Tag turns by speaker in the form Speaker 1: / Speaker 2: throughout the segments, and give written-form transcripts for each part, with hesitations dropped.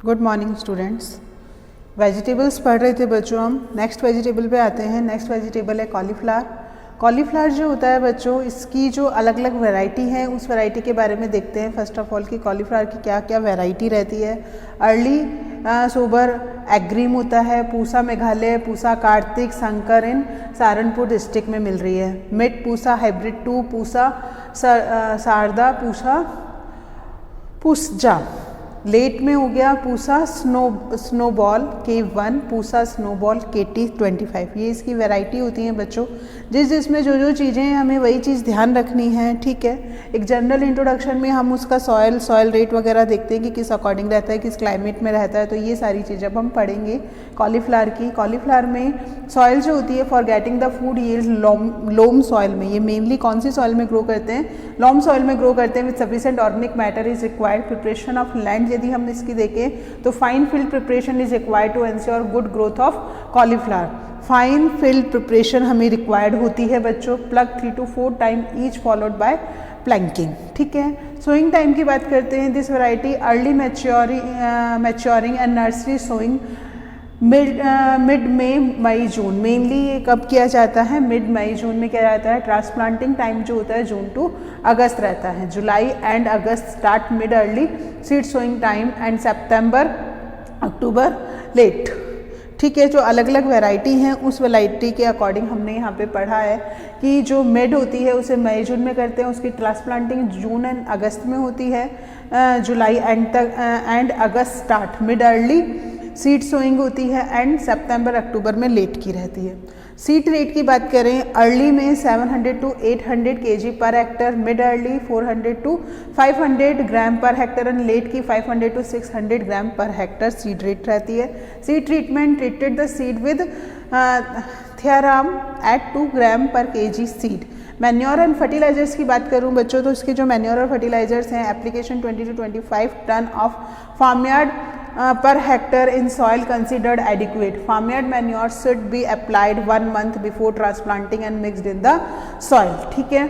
Speaker 1: Good morning students. Vegetables पढ़ रहे थे बच्चों हम। नेक्स्ट वेजिटेबल पे आते हैं। नेक्स्ट वेजिटेबल है कॉलीफ्लावर। कॉलीफ्लावर जो होता है बच्चों, इसकी जो अलग अलग वैरायटी है उस वैरायटी के बारे में देखते हैं। फर्स्ट ऑफ ऑल कि कॉलीफ्लावर की क्या क्या वैरायटी रहती है। अर्ली सोबर एग्रीम होता है, पूसा मेघालय, पूसा कार्तिक, शंकर इन सहारनपुर डिस्ट्रिक्ट में मिल रही है। मिड पूसा हाइब्रिड 2, पूसा शारदा, पूसा पूसजा। लेट में हो गया Pusa snowball K1, Pusa snowball KT25। ये इसकी वैरायटी होती हैं बच्चों। जिसमें जो जो चीज़ें हैं हमें वही चीज़ ध्यान रखनी है, ठीक है। एक जनरल इंट्रोडक्शन में हम उसका सॉयल रेट वगैरह देखते हैं कि किस अकॉर्डिंग रहता है, किस क्लाइमेट में रहता है। तो ये सारी चीज़ें अब हम पढ़ेंगे कॉलीफ्लावर की। कॉलीफ्लावर में सॉयल जो होती है for getting the food yield loam soil में। ये मेनली कौन सी सॉयल में ग्रो करते हैं? लॉम सॉयल में ग्रो करते हैं। With sufficient organic matter is required. Preparation of land यदि हम इसकी देखें तो fine field preparation is required to ensure good growth of cauliflower. Fine field preparation हमें रिक्वायर्ड होती है बच्चों। Plough 3 to 4 time each followed by planking, ठीक है। सोइंग टाइम की बात करते हैं। This variety early maturing and nursery sowing mid May June. Mainly ये कब किया जाता है? मिड मई जून में किया जाता है। ट्रांसप्लांटिंग टाइम जो होता है जून टू अगस्त रहता है। जुलाई and August start mid early seed sowing time and September October late, ठीक है। जो अलग अलग वैरायटी हैं उस वैरायटी के अकॉर्डिंग हमने यहाँ पे पढ़ा है कि जो मिड होती है उसे मई जून में करते हैं, उसकी ट्रांसप्लांटिंग जून एंड अगस्त में होती है। जुलाई एंड तक and August start mid early seed sowing होती है एंड सितंबर अक्टूबर में लेट की रहती है। सीड रेट की बात करें, अर्ली में 700 to 800 kg पर हेक्टर, मिड अर्ली 400 to 500 ग्राम पर हेक्टर एंड लेट की 500 to 600 gram per hectare seed rate रहती है। Seed treatment, treated the seed with thiram at 2 gram per kg seed. Manure and fertilisers की बात करूं बच्चों तो इसके जो मैन्योर और फर्टिलाइजर्स हैं, application 20 to 25 ton of farmyard per hectare in soil considered adequate. Farmyard manure should be applied 1 month before transplanting and mixed in the soil, ठीक है।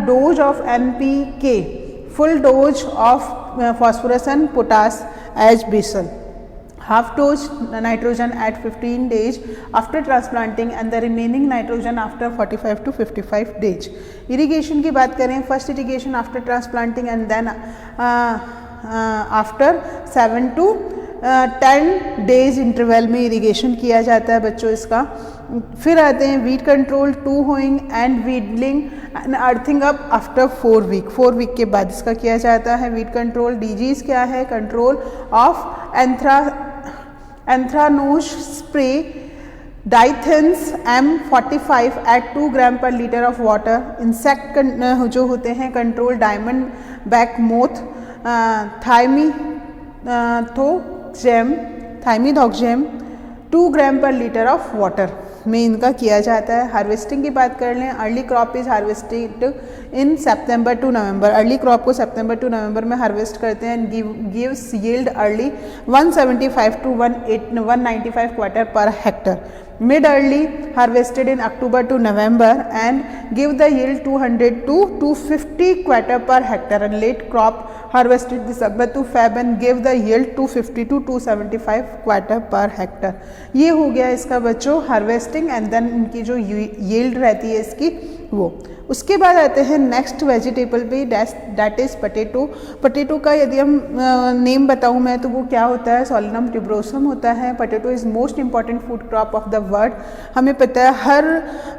Speaker 1: Dose of NPK, full dose of phosphorus and potash as basal. Half dose nitrogen at 15 days after transplanting and the remaining nitrogen after 45 to 55 days. Irrigation की बात करें, first irrigation after transplanting and then after 7 to 10 days interval में irrigation किया जाता है बच्चों इसका। फिर आते हैं weed control, 2 hoeing and weeding and earthing up after 4 week. 4 week के बाद इसका किया जाता है वीड कंट्रोल। डीजीज क्या है? Control of anthracnose spray Dithane M45 at 2 gram per litre of water. Insect जो होते हैं control diamond back moth, thiamethoxam 2 gram per litre of water में इनका किया जाता है। हार्वेस्टिंग की बात कर लें, early crop is harvested in September to November. Early crop को सितंबर टू नवंबर में हार्वेस्ट करते हैं and gives yield early 175 to 195 quarter per hectare. Mid early harvested in October to November and give the yield 200 to 250 quarter per hectare and late crop harvested December to Feb and give the yield 250 to 275 quarter per hectare. ये हो गया इसका बच्चों harvesting and then इनकी जो yield रहती है इसकी वो। उसके बाद आते हैं नेक्स्ट वेजिटेबल पे, दैट इज पटेटो। पटेटो का यदि हम नेम बताऊं मैं तो वो क्या होता है? सोलेनम ट्यूबरोसम होता है। Potato is most important food crop of the world. हमें पता है हर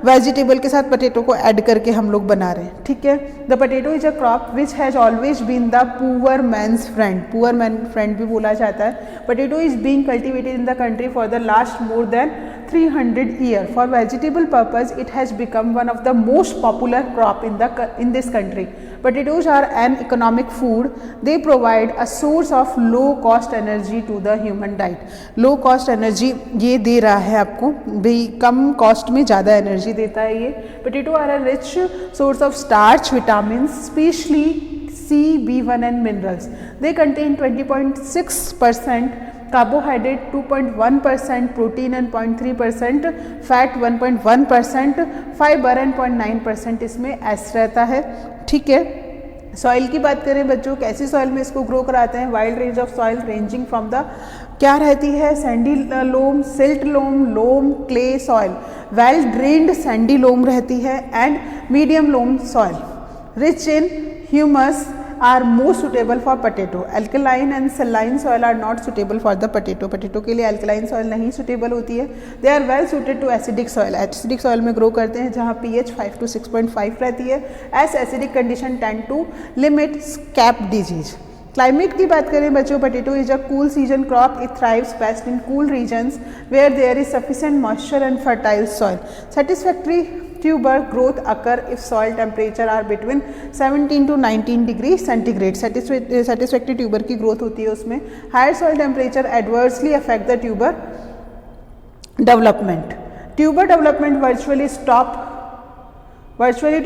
Speaker 1: वेजिटेबल के साथ पटेटो को ऐड करके हम लोग बना रहे हैं, ठीक है। The potato is a crop which has always been the poor man's friend. Poor man friend भी बोला जाता है। Potato is being cultivated in the country for the last more than 300 years. For vegetable purpose, it has become one of the most popular crop in this country. Potatoes are an economic food. They provide a source of low cost energy to the human diet. Low cost energy ये दे रहा है आपको भाई, कम cost में ज़्यादा energy देता है ये। Potato are a rich source of starch, vitamins, especially C, B1 and minerals. They contain 20.6% carbohydrate, 2.1% protein and 0.3% fat, 1.1% fibre and 0.9% इसमें एस रहता है, ठीक है। सॉइल की बात करें बच्चों, कैसी सॉइल में इसको ग्रो कराते हैं? Wide range of soil ranging from the क्या रहती है? Sandy loam, silt loam, loam, clay soil, well drained sandy loam रहती है and medium loam soil rich in humus are more suitable for potato. Alkaline and saline soil are not suitable for the potato. potato के लिए alkaline soil नहीं suitable होती है. They are well suited to acidic soil. acidic soil में grow करते हैं जहाँ pH 5 to 6.5 रहती है. As acidic condition tend to limit scab disease. Climate की बात करें बच्चों, potato is a cool season crop. It thrives best in cool regions where there is sufficient moisture and fertile soil. Satisfactory tuber growth occur if soil temperature are between 17 to 19 degree centigrade. satisfactory tuber की growth होती है उसमें. higher soil temperature adversely affect the tuber development. tuber development virtually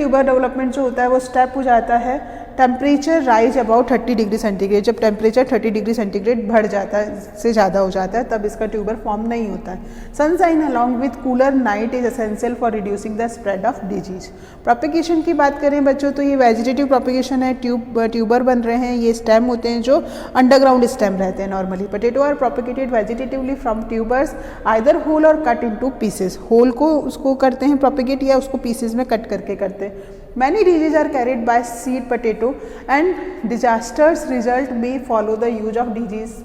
Speaker 1: tuber development जो होता है वो step हो जाता है. Temperature rise about 30 degree centigrade. जब टेम्परेचर 30 डिग्री सेंटीग्रेड बढ़ जाता है, से ज़्यादा हो जाता है, तब इसका ट्यूबर फॉर्म नहीं होता है. Sunshine along with cooler night is essential for reducing the spread of disease. Propagation की बात करें बच्चों, तो ये वेजिटेटिव प्रोपिगेशन है. ट्यूबर बन रहे हैं, ये स्टेम होते हैं जो अंडरग्राउंड स्टेम रहते हैं normally. Potato are propagated vegetatively from tubers either whole or cut into pieces. Whole को उसको करते हैं प्रोपिगेट या उसको पीसेस में कट करके करते हैं. Many diseases are carried by seed potato and disastrous result may follow the use of disease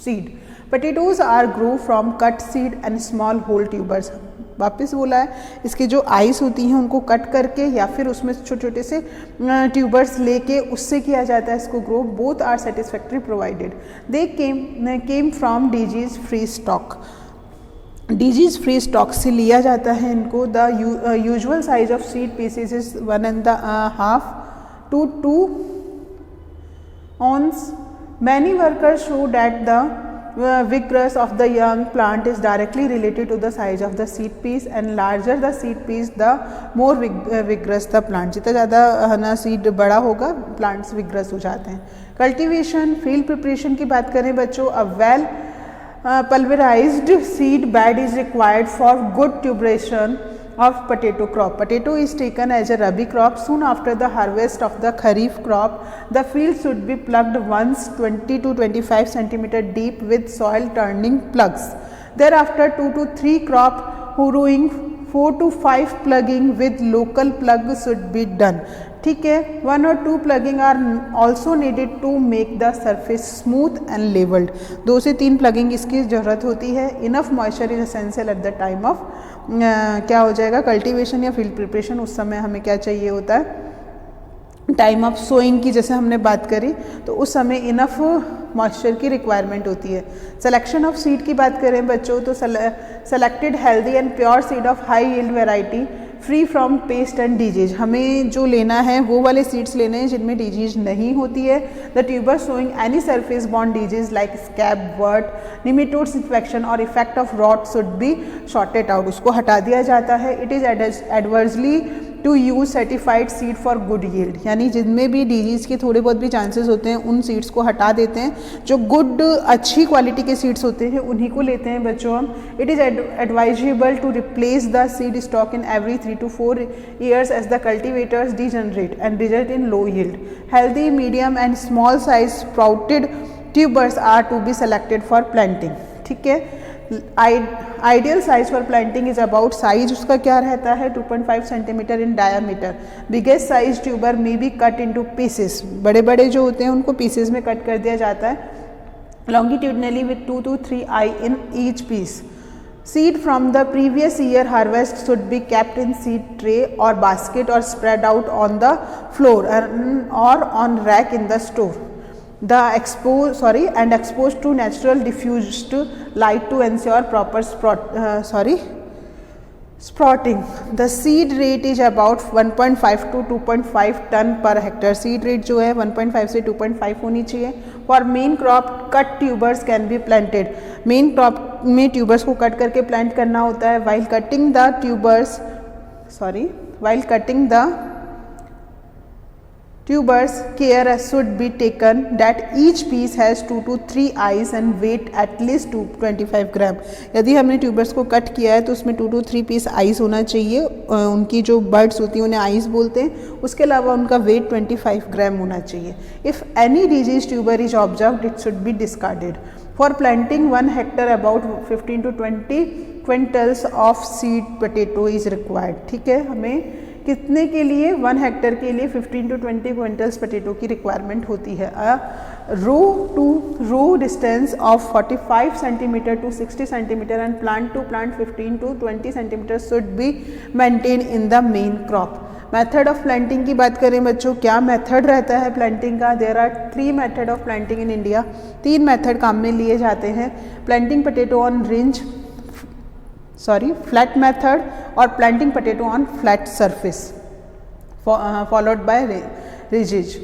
Speaker 1: seed. Potatoes are grow from cut seed and small whole tubers. वापस बोला है, इसके जो आइस होती हैं उनको कट करके या फिर उसमें छोटे छोटे से ट्यूबर्स लेके उससे किया जाता है इसको grow. Both are satisfactory provided. They came from disease free stock. Disease free stock से लिया जाता है इनको. The usual size of seed pieces is 1.5 to 2 ounce. Many workers show that the vigorous of the young plant is directly related to the size of the seed piece and larger the seed piece the more vigorous the plant. जितना ज़्यादा है ना seed बड़ा होगा, plants vigorous हो जाते हैं. Cultivation field preparation की बात करें बच्चों, a well pulverized seed bed is required for good tuberation of potato crop. Potato is taken as a rabi crop. Soon after the harvest of the kharif crop, the field should be plugged once 20 to 25 cm deep with soil turning plugs. Thereafter 2 to 3 crop harrowing, 4 to 5 plugging with local plug should be done. ठीक है. 1 or 2 plugging are also needed to make the surface smooth and leveled. 2 से 3 plugging इसकी ज़रूरत होती है. Enough moisture is essential at the time of क्या हो जाएगा कल्टीवेशन या फील्ड प्रिपरेशन. उस समय हमें क्या चाहिए होता है, टाइम ऑफ सोइंग की जैसे हमने बात करी, तो उस समय इनफ मॉइस्चर की रिक्वायरमेंट होती है. सिलेक्शन ऑफ सीड की बात करें बच्चों, तो selected healthy and pure seed of high yield variety free from paste and disease. हमें जो लेना है वो वाले सीड्स लेने हैं जिनमें डिजीज नहीं होती है. The tuber showing any surface borne disease like scab, wart, nematodes infection और effect of rot should be sorted out. उसको हटा दिया जाता है. It is adversely to use certified seed for good yield. यानी जिनमें भी डिजीज़ के थोड़े बहुत भी चांसेस होते हैं उन सीड्स को हटा देते हैं. जो गुड अच्छी क्वालिटी के सीड्स होते हैं उन्हीं को लेते हैं बच्चों हम. It is advisable to replace the seed stock in every 3 to 4 years as the cultivators degenerate and result in low yield. Healthy, medium and small size sprouted tubers are to be selected for planting. ठीक है. Ideal size for planting is about, size उसका क्या रहता है 2.5 centimetre in diameter. Biggest size tuber may B cut into pieces. बड़े बड़े जो होते हैं उनको पीसेस में कट कर दिया जाता है. Longitudinally with 2 to 3 eye in each piece. Seed from the previous year harvest should be kept in seed tray or basket or spread out on the floor or on rack in the store. The exposed to natural diffused light to ensure proper sprouting. The seed rate is about 1.5 to 2.5 ton per hectare. Seed rate जो है 1.5 से 2.5 होनी चाहिए. For main crop cut tubers can be planted. Main crop में tubers को cut करके plant करना होता है. While cutting the Tubers, care should be taken that each piece has 2 to 3 eyes and weight at least 25 ग्राम। यदि हमने tubers को cut किया है तो उसमें 2 to 3 पीस आइस होना चाहिए, उनकी जो बर्ड्स होती हैं उन्हें आइस बोलते हैं, उसके अलावा उनका वेट 25 ग्राम होना चाहिए। If any disease tuber is observed it should be discarded. For planting 1 Hector about 15 to 20 quintals of seed potato is required. ठीक है, हमें कितने के लिए 1 हेक्टर के लिए 15 to 20 क्विंटल्स पोटैटो की रिक्वायरमेंट होती है। Row to row distance of 45 centimetre to 60 centimetre and plant to plant 15 to 20 centimetre should be maintain in the main crop. Method of planting की बात करें बच्चों, क्या मेथड रहता है प्लांटिंग का? There are 3 method of planting in India. 3 method काम में लिए जाते हैं। Planting potato on flat method और planting potato on flat surface followed by ridges.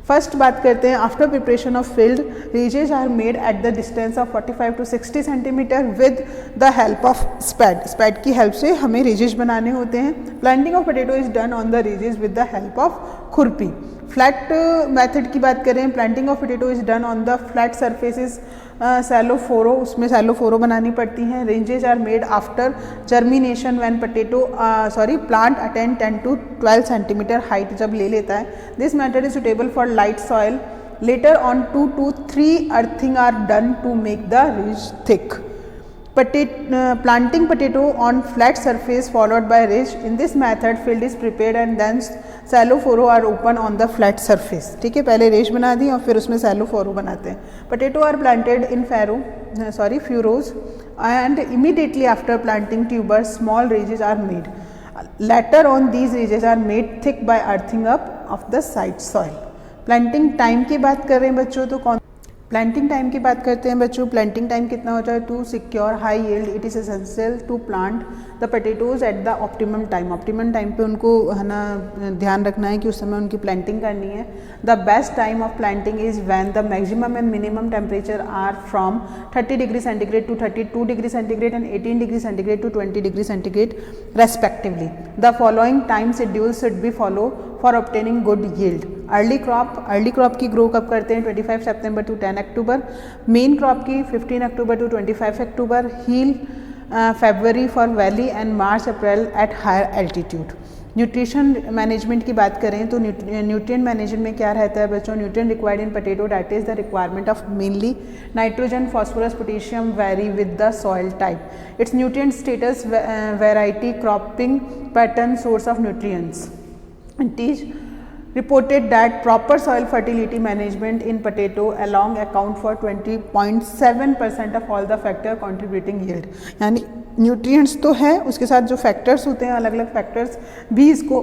Speaker 1: First बात करते हैं, after preparation of field ridges are made at the distance of 45 to 60 centimetre with the help of spade. Spade की help से हमें ridges बनाने होते हैं। Planting of potato is done on the ridges with the help of खुरपी। Flat method की बात करें, planting of potato is done on the flat surfaces shallow furrow, उसमें सैलो फोरो बनानी पड़ती हैं। Ranges are made after germination when potato plant attain 10 to 12 centimetre height जब ले लेता है। This method is suitable for light soil. Later on 2 to 3 earthing are done to make the ridge thick. Planting potato on flat surface followed by ridge. In this method field is prepared and then shallow furrow are open on the flat surface। ठीक है, पहले raise बना दी और फिर उसमें shallow furrow बनाते हैं। Potato are planted in furrows and immediately after planting tubers small ridges are made. Later on these ridges are made thick by earthing up of the side soil। Planting time की बात कर रहे हैं बच्चों, तो planting time की बात करते हैं बच्चों। प्लांटिंग टाइम कितना होता है? To secure high yield it is essential to plant the potatoes at the optimum time. Optimum time पे उनको है ना ध्यान रखना है कि उस समय उनकी प्लांटिंग करनी है। The best time of planting is when the maximum and minimum temperature are from 30 degree centigrade to 32 degree centigrade and 18 degree centigrade to 20 degree centigrade respectively. The following time schedule should be follow for obtaining good yield. Early crop की grow कब करते हैं? 25 September to 10 October. Main crop की 15 October to 25 October. Hill February for valley and March April at higher altitude. Nutrition management की बात करें तो nutrient management में क्या रहता है बच्चों? Nutrient required in potato that is the requirement of mainly nitrogen, phosphorus, potassium very with the soil type. It's nutrient status, variety, cropping pattern, source of nutrients. It is reported that proper soil fertility management in potato along account for 20.7% of all the factor contributing yield। यानी nutrients तो है, उसके साथ जो factors होते हैं, अलग अलग फैक्टर्स भी इसको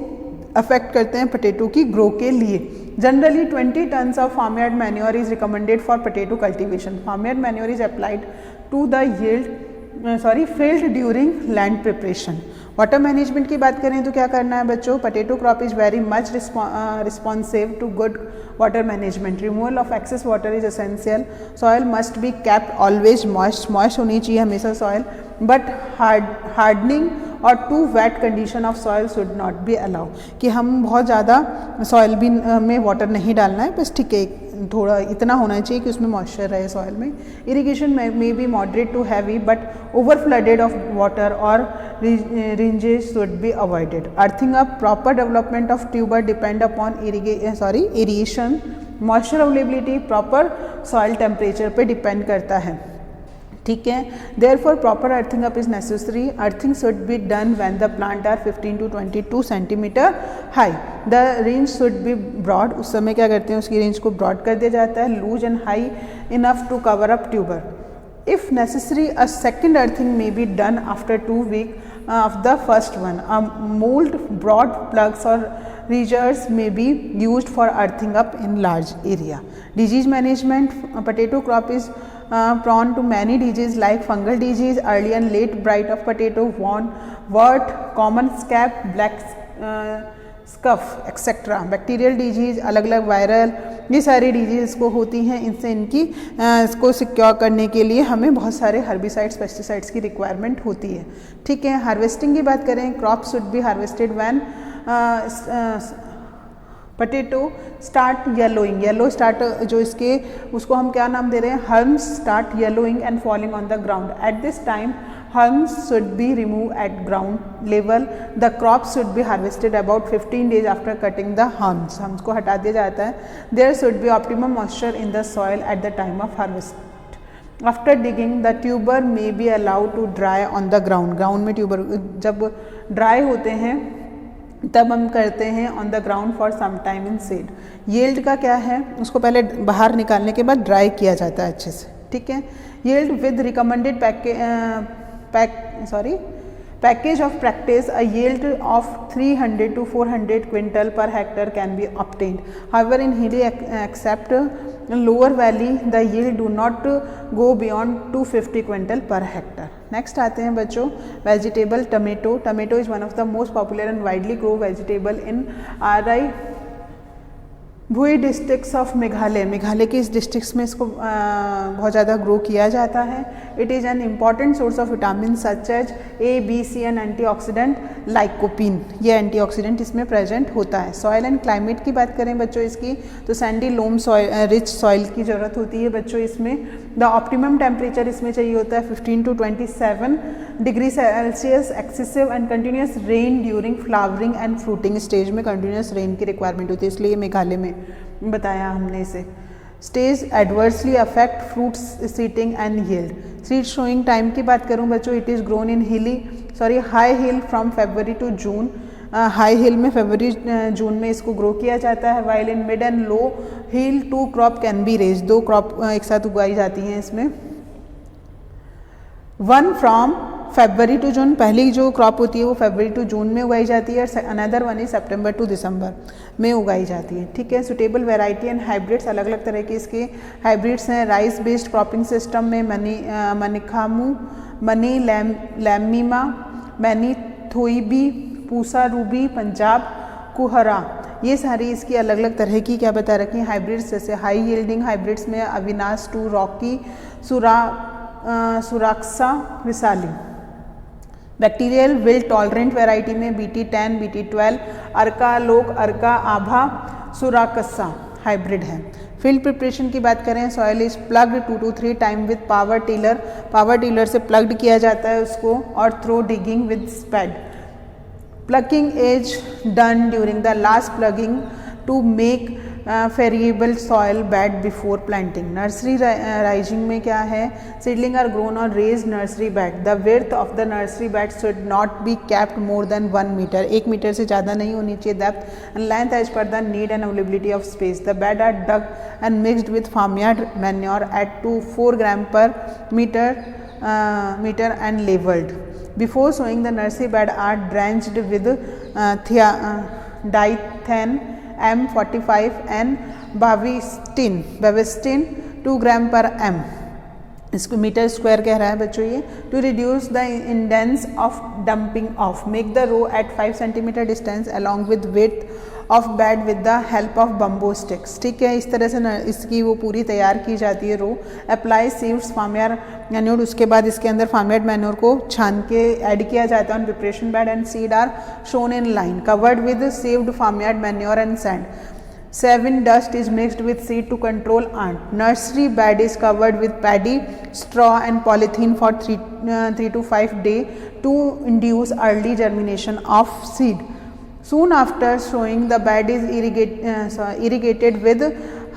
Speaker 1: अफेक्ट करते हैं पोटैटो की ग्रो के लिए। Generally 20 tons of farmyard manure is recommended for potato cultivation. Farmyard manure is applied to the field during land preparation. Water management की बात करें तो क्या करना है बच्चों? Potato crop is very much responsive to good water management. Removal of excess water is essential. Soil must be kept always moist होनी चाहिए हमेशा सॉइल, बट हार्डनिंग और too wet condition of soil should not B allow. कि हम बहुत ज़्यादा soil भी में वाटर नहीं डालना है, बस ठीक है थोड़ा इतना होना चाहिए कि उसमें मॉइस्चर रहे सॉइल में। Irrigation may be moderate to heavy but over flooded of water और ranges should be avoided. Earthing up, proper development of tuber depend upon aeration, moisture availability, proper soil temperature पे depend करता है। ठीक है, therefore proper earthing up is necessary. Earthing should be done when the plant are 15 to 22 centimetre high. The range should be broad, उस समय क्या करते हैं उसकी रेंज को ब्रॉड कर दिया जाता है। Loose and high enough to cover up tuber. If necessary a second earthing may be done after 2 weeks of the first one. Mold, broad plugs or ridges may be used for earthing up in large area. Disease management, potato crop is prone to many diseases like fungal disease, early and late blight of potato, wart, common scab, black scuff etcetera. Bacterial disease, अलग अलग viral, ये सारी disease को होती हैं। इनसे इसको secure करने के लिए हमें बहुत सारे हर्बिसाइड्स, पेस्टिसाइड्स की रिक्वायरमेंट होती है। ठीक है, हार्वेस्टिंग की बात करें, crop should be harvested when potato start yellowing, yellow start जो इसके उसको हम क्या नाम दे रहे हैं, haulms start yellowing and falling on the ground. At this time haulms should be remove at ground level. The crop should be harvested about 15 days after cutting the haulms, haulms को हटा दिया जाता है। There should be optimum moisture in the soil at the time of harvest. After digging the tuber may be allowed to dry on the ground, ground में tuber जब dry होते हैं तब हम करते हैं on the ground for some time in shade. Yield का क्या है, उसको पहले बाहर निकालने के बाद ड्राई किया जाता है अच्छे से, ठीक है। Yield with recommended package of practice a yield of 300 to 400 quintal per hectare can be obtained. However in hilly except lower valley the yield do not go beyond 250 quintal per hectare. Next आते हैं बच्चों vegetable tomato. Tomato is one of the most popular and widely grow vegetable in Ri Bhoi districts of Meghalaya. Meghalaya के इस districts में इसको बहुत ज़्यादा grow किया जाता है। It is an important source of vitamin such as A, B, C and antioxidant lycopene, ये एंटीऑक्सीडेंट इसमें प्रेजेंट होता है। सॉइल एंड क्लाइमेट की बात करें बच्चों इसकी, तो sandy loam soil rich soil की ज़रूरत होती है बच्चों इसमें। द ऑप्टिमम टेम्परेचर इसमें चाहिए होता है 15 to 27 degree Celsius. Excessive and continuous rain during flowering and fruiting stage में कंटिन्यूस रेन की रिक्वायरमेंट होती है, इसलिए मेघालय में बताया हमने इसे। Stage adversely affect fruits setting and yield. Seed sowing time की बात करूं बच्चों, it is grown in high hill from February to June. High hill में फरवरी जून में इसको ग्रो किया जाता है। While in mid and low hill 2 crop can be raised, 2 crop एक साथ उगाई जाती हैं इसमें। 1 फ्रॉम फरवरी टू जून, पहली जो क्रॉप होती है वो फरवरी टू जून में उगाई जाती है, और अनदर वन इज सितंबर टू दिसंबर में उगाई जाती है, ठीक है। सुटेबल वैरायटी एंड हाइब्रिड्स, अलग अलग तरह के इसके हाइब्रिड्स हैं। राइस बेस्ड क्रॉपिंग सिस्टम में मनिखामू, मनी लैमीमा, मैनी थोईबी, पूसा रूबी, पंजाब कुहरा, ये सारी इसकी अलग अलग तरह की क्या बता रखी हैं हाइब्रिड्स। जैसे हाई यील्डिंग हाइब्रिड्स में Avinash 2, Rocky, Suraksha, Vishali. Bacterial wilt tolerant variety में BT10, BT12, Arka Lok, Arka Abha, Suraksha hybrid है। फील्ड प्रिपरेशन की बात करें, soil is ploughed 2 to 3 time with power tiller, power tiller से प्लग्ड किया जाता है उसको, और thorough digging with spade. Ploughing is done during the last ploughing to make friable soil bed before planting. Nursery raising में क्या है, seedling are grown on raised nursery bed. The width of the nursery bed should not be kept more than 1 metre, 1 metre से ज़्यादा नहीं होनी चाहिए depth and length as per the need and availability of space. The bed are dug and mixed with farmyard manure at 4 gram per metre and levelled. Before sowing, the nursery bed are drenched with dithan M45 and Bavestin 2 gram पर m, इसको metre square कह रहा है बच्चों ये। To reduce the incidence of damping off, make the row at 5 centimetre distance along with width of bed with the help of bamboo sticks, ठीक है। इस तरह से इसकी वो पूरी तैयार की जाती है रो। अप्लाई सीव्स फार्मयार्ड मैन्योर, उसके बाद इसके अंदर फार्मयार्ड मैन्योर को छान के ऐड किया जाता है on preparation bed, and seed are sown in line covered with sieved farmyard manure and sand. Savin dust is mixed with seed to control ant. Nursery bed is covered with paddy, straw and polythene for 3 to 5 days to induce early germination of seed. Soon after sowing, the bed is irrigated with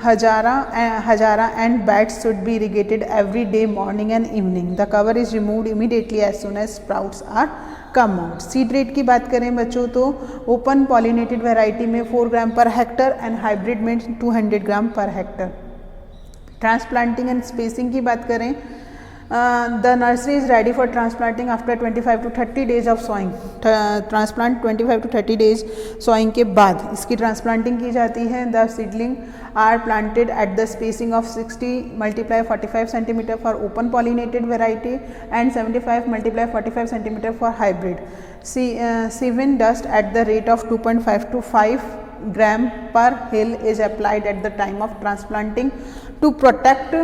Speaker 1: hajara and beds should be irrigated every day morning and evening. The cover is removed immediately as soon as sprouts are come out. Seed rate की बात करें बच्चों तो open pollinated variety में 4 gram पर hectare and hybrid में 200 ग्राम per hectare. Transplanting and spacing की बात करें, the nursery is ready for transplanting after 25 to 30 days of sowing. Transplant 25 to 30 days sowing के बाद इसकी ट्रांसप्लांटिंग की जाती है। The seedling are planted at the spacing of 60 × 45 centimetre for open pollinated variety and 75 × 45 centimetre for hybrid. Savin dust at the rate of 2.5 to 5 gram per hill is applied at the time of transplanting to protect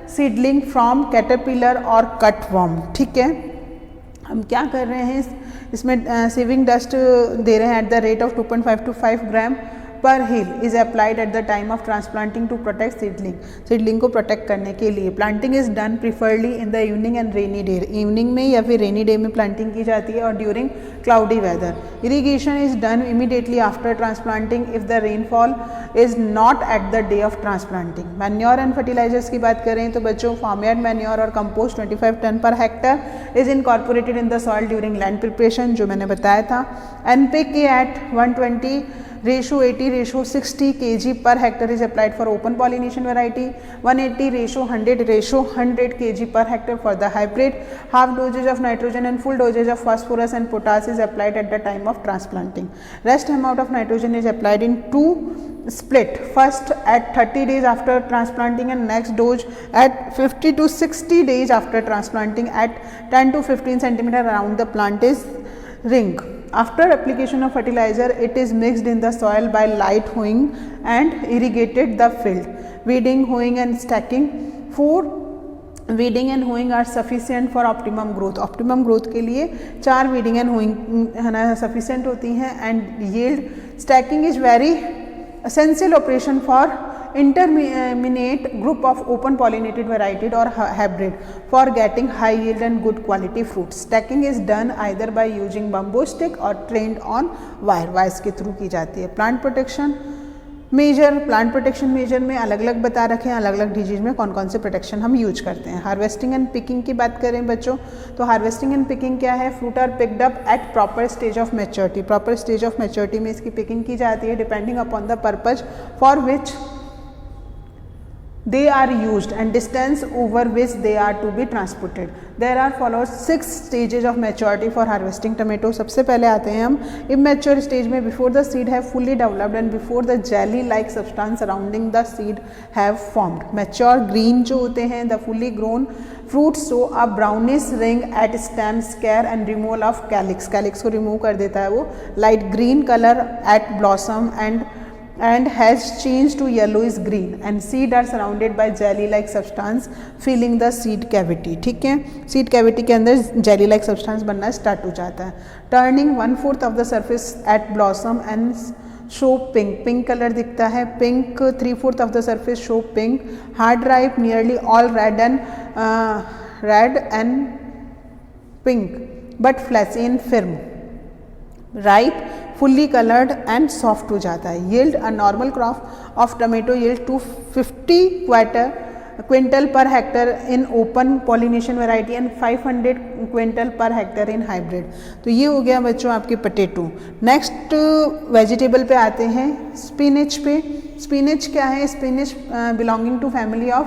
Speaker 1: seedling from caterpillar और cutworm, ठीक है। हम क्या कर रहे हैं इसमें saving dust दे रहे हैं at the rate of 2.5 to 5 gram per hill is applied at the time of transplanting to protect seedling, seedling को प्रोटेक्ट करने के लिए। Planting is done preferably in the evening and rainy day, evening में या फिर rainy day में planting की जाती है और during cloudy weather. Irrigation is done immediately after transplanting if the rainfall is not at the day of transplanting. Manure and fertilisers की बात करें तो बच्चों फार्मयार्ड मैन्योर और compost 25 ton per hectare is incorporated in the soil during land preparation, जो मैंने बताया था। NPK at 120:80:60 kg per hectare is applied for open pollination variety, 180:100:100 kg per hectare for the hybrid. Half dosage of nitrogen and full dosage of phosphorus and potash is applied at the time of transplanting. Rest amount of nitrogen is applied in two split, first at 30 days after transplanting and next dose at 50 to 60 days after transplanting at 10 to 15 cm around the plant is ring. After application of fertilizer, it is mixed in the soil by light hoeing and irrigated the field. Weeding, hoeing and stacking. Weeding and hoeing are sufficient for optimum growth. Optimum growth के लिए 4 weeding and hoeing है ना sufficient होती हैं, and yield stacking is very essential operation for interminate group of open pollinated variety or hybrid for getting high yield and good quality fruits. Stacking is done either by using bamboo stick or trained on wires के through की जाती है। Plant protection major में अलग अलग बता रखे हैं, अलग अलग डिजीज में कौन कौन से प्रोटेक्शन हम यूज करते हैं। हार्वेस्टिंग एंड पिकिंग की बात करें बच्चों तो हार्वेस्टिंग एंड पिकिंग क्या है? Fruit are picked up at proper stage of maturity. Proper stage of maturity में इसकी पिकिंग की जाती है depending upon the purpose for which they are used and distance over which they are to be transported. There are follows 6 stages of maturity for harvesting tomato. सबसे पहले आते हैं हम immature stage में, before the seed have fully developed and before the jelly like substance surrounding the seed have formed. Mature green जो होते हैं, the fully grown fruits show a brownish ring at stem, scale and removal of calyx. Calyx को remove कर देता है वो. Light green color at blossom and has changed to yellowish green and seed are surrounded by jelly like substance filling the seed cavity. ठीक है, seed cavity के अंदर jelly like substance बनना start हो जाता है. Turning 1/4 of the surface at blossom and show pink. Pink color दिखता है. Pink 3/4 of the surface show pink. Hard ripe nearly all red and pink but fleshy and firm. Ripe fully colored and soft हो जाता है. Yield a normal crop of tomato yield 250 quintal per Hector in open pollination variety and 500 quintal per Hector in hybrid. तो ये हो गया बच्चों आपके potato. Next vegetable पे आते हैं स्पिनच पे. स्पिनच क्या है? Spinach belonging to family of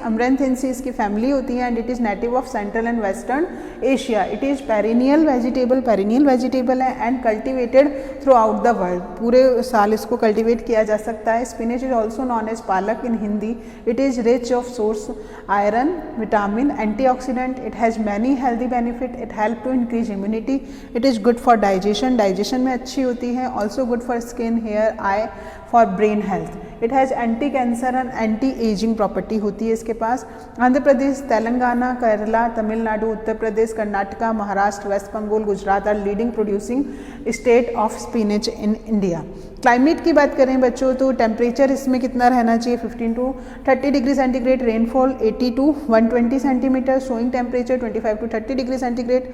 Speaker 1: Amaranthaceae इसकी फैमिली होती है and it is native of central and western Asia. It is perennial vegetable है and cultivated throughout the world. पूरे साल इसको कल्टिवेट किया जा सकता है. Spinach is also known as palak in Hindi. It is rich of source iron, vitamin, antioxidant. It has many healthy benefit. It help to increase immunity. It is good for digestion में अच्छी होती है. Also good for skin, hair, eye, for brain health. It has anti cancer and anti ageing property होती है इसके पास. Andhra Pradesh, Telangana, Kerala, Tamil Nadu, Uttar Pradesh, Karnataka, Maharashtra, West Bengal, Gujarat are leading producing state of spinach in India. Climate की बात करें बच्चों तो टेम्परेचर इसमें कितना रहना चाहिए? 15 to 30 degree centigrade. Rainfall 80 to 120 centimetre. Sowing temperature 25 to 30 degree centigrade.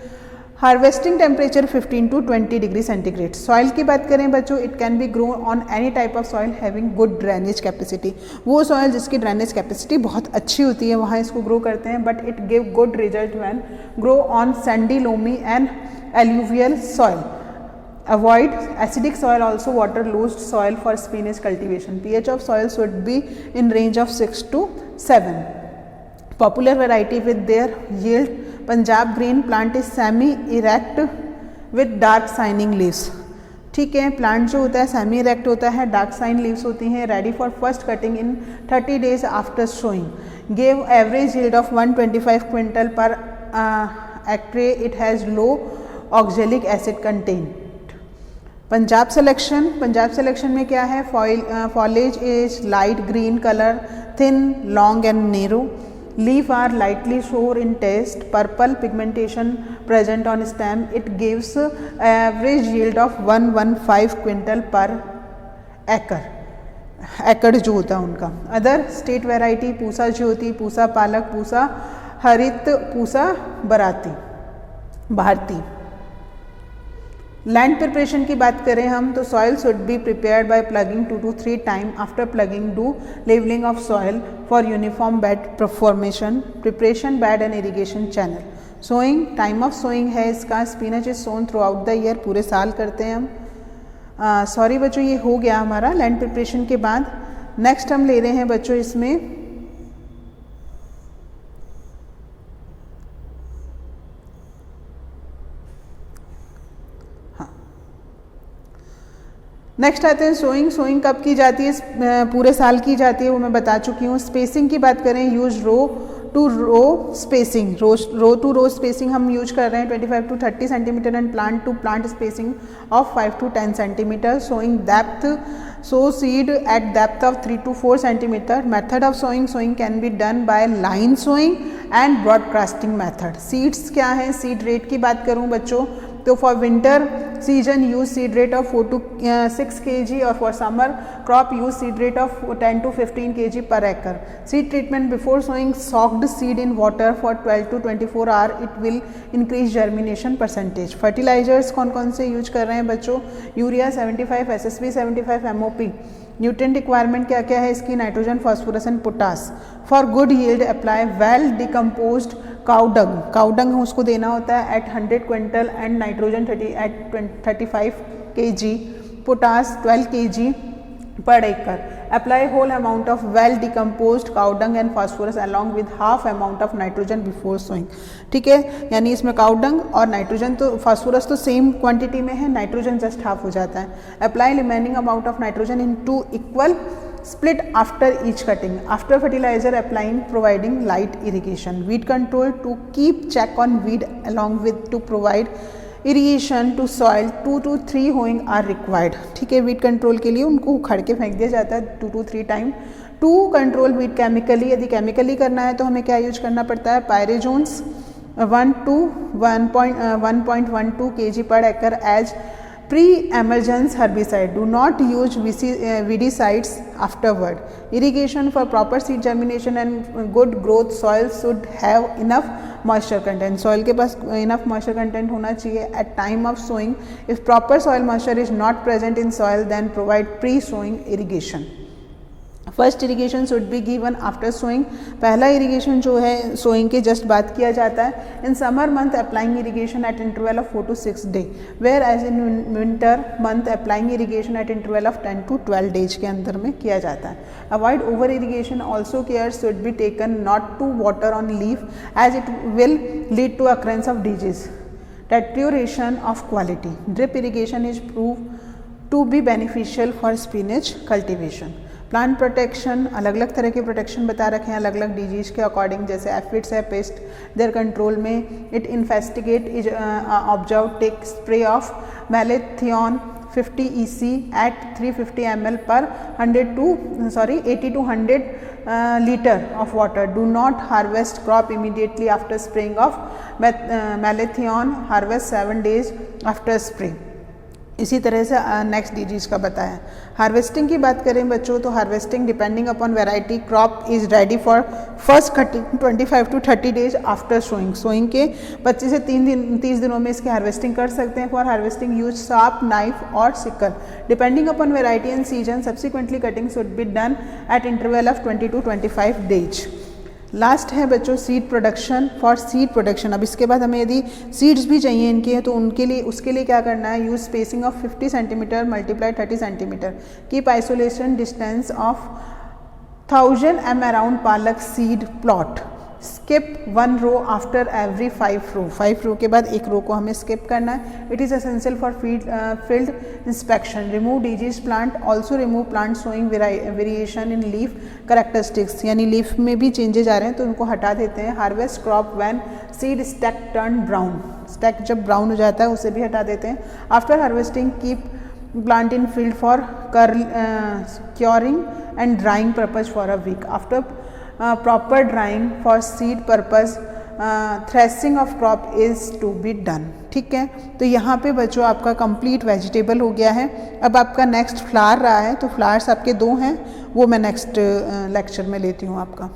Speaker 1: Harvesting temperature 15 to 20 degree centigrade. Soil की बात करें बच्चों it can be grow on any type of soil having good drainage capacity. वो soil जिसकी drainage capacity बहुत अच्छी होती है वहाँ इसको ग्रो करते हैं. But it give good result when grow on sandy, loamy and alluvial soil. Avoid acidic soil, also water loosed soil for spinach cultivation. pH of soil should be in range of 6 to 7. Popular variety with their yield Punjab green. Plant is semi erect with dark shining leaves. ठीक है, plant जो होता है semi erect होता है, dark sign leaves होती हैं. Ready for first cutting in 30 days after sowing. Give average yield of 125 quintal per acre. It has low oxalic acid content. Punjab selection में क्या है? Foliage is light green colour, thin, long and narrow. Leaf are lightly sour in taste. Purple pigmentation. present on stem. It gives average yield of 115 quintal per एकड़ जो होता है उनका. Other state variety Pusa ज्योति, पूसा पालक, पूसा हरित, पूसा भारती. लैंड प्रिपरेशन की बात करें हम तो soil should be prepared by ploughing 2 to 3 time. After ploughing do levelling of soil for uniform bed formation, preparation bed and irrigation channel. Sowing, time of sowing है इसका. Spinach is sown throughout the year, पूरे साल करते हैं हम. Sorry बच्चों, ये हो गया हमारा लैंड प्रिपरेशन के बाद. नेक्स्ट हम ले रहे हैं बच्चों इसमें नेक्स्ट आते हैं सोइंग. सोइंग कब की जाती है? पूरे साल की जाती है, वो मैं बता चुकी हूँ. स्पेसिंग की बात करें, use row to row spacing. Row to row spacing हम यूज कर रहे हैं 25 to 30 centimetre and plant to plant spacing of 5 to 10 centimetre. Sowing depth, sow seed at depth of 3 to 4 centimeter. Method of sowing, sowing can be done by line sowing and broadcasting method. Seeds क्या है? Seed rate की बात करूँ बच्चों तो for winter season use seed rate of 4 to 6 kg और for summer crop use seed rate of 10 to 15 kg per acre. Seed treatment before sowing, soaked seed in water for 12 to 24 hours. It will increase germination percentage. Fertilizers कौन कौन से use कर रहे हैं बच्चों? Urea 75, SSP 75, MOP. Nutrient requirement क्या क्या है इसकी? Nitrogen, phosphorus and potash. For good yield apply well decomposed cow dung. Cow dung उसको देना होता है at 100 quintal and nitrogen 35 kg, potash 12 kg per acre. Apply whole amount of well decomposed cow dung and phosphorus along with half amount of nitrogen before sowing. ठीक है, यानी इसमें cow dung और nitrogen तो फास्फोरस तो same quantity में है, nitrogen just half हो जाता है. Apply remaining amount of nitrogen in 2 equal split after each cutting. After fertilizer applying, providing light irrigation. Weed control to keep check on weed along with to provide irrigation to soil 2 to 3 hoeing are required. ठीक है, weed control के लिए उनको उखाड़ के फेंक दिया जाता है 2 to 3 time. To control weed chemically, यदि केमिकली करना है तो हमें क्या यूज करना पड़ता है? पायरेजोन्स 1 to 1.12 kg per acre as pre-emergence herbicide. Do not use weedicides afterward. Irrigation for proper seed germination and good growth. Soil should have enough moisture content. Soil के पास enough moisture content होना चाहिए at time of sowing. If proper soil moisture is not present in soil, then provide pre-sowing irrigation. First irrigation should be given after sowing. पहला irrigation जो है sowing के just बाद किया जाता है. In summer month applying irrigation at interval of 4 to 6 day, whereas in winter month applying irrigation at interval of 10 to 12 days के अंदर में किया जाता है. Avoid over irrigation. Also care should be taken not to water on leaf as it will lead to occurrence of disease. Deterioration of quality. Drip irrigation is prove to be beneficial for spinach cultivation. Plant protection, अलग अलग तरह के protection बता रखे हैं अलग अलग disease के अकॉर्डिंग. जैसे एफिड्स है, पेस्ट देयर कंट्रोल में. It investigate is observe take spray of malathion 50 EC at 350 ml per 80 to 100 liter of water. Do not harvest crop immediately after spraying of malathion. Harvest 7 days after spray. इसी तरह से next disease का बताया. Harvesting की बात करें बच्चों तो harvesting depending upon variety crop is ready for first cutting 25 to 30 days after sowing. Sowing के 25 से 30 दिनों में इसकी हार्वेस्टिंग कर सकते हैं. For harvesting use sharp knife और sickle. Depending upon variety and season subsequently cutting should be done at interval of 20 to 25 days. Last है बच्चों seed production. For seed production, अब इसके बाद हमें यदि सीड्स भी चाहिए इनके तो उनके लिए उसके लिए क्या करना है? Use spacing of 50 centimetre multiply 30 centimetre. Keep isolation distance of 1000 m around पालक सीड प्लॉट. स्किप 1 रो आफ्टर एवरी 5 रो. 5 रो के बाद एक रो को हमें स्किप करना है. It is essential for field inspection. Remove disease plant. Also remove plant showing variation in leaf characteristics, यानी leaf में भी चेंजेज आ रहे हैं तो उनको हटा देते हैं. Harvest crop when seed stalk turn brown. Stalk जब ब्राउन हो जाता है उसे भी हटा देते हैं. After harvesting keep plant in field for curing and drying purpose for a week. After proper drying for seed purpose threshing of crop is to be done. ठीक है, तो यहाँ पे बच्चों आपका कंप्लीट वेजिटेबल हो गया है। अब आपका नेक्स्ट फ्लावर रहा है, तो फ्लावर्स आपके 2 हैं, वो मैं नेक्स्ट लेक्चर में लेती हूँ आपका।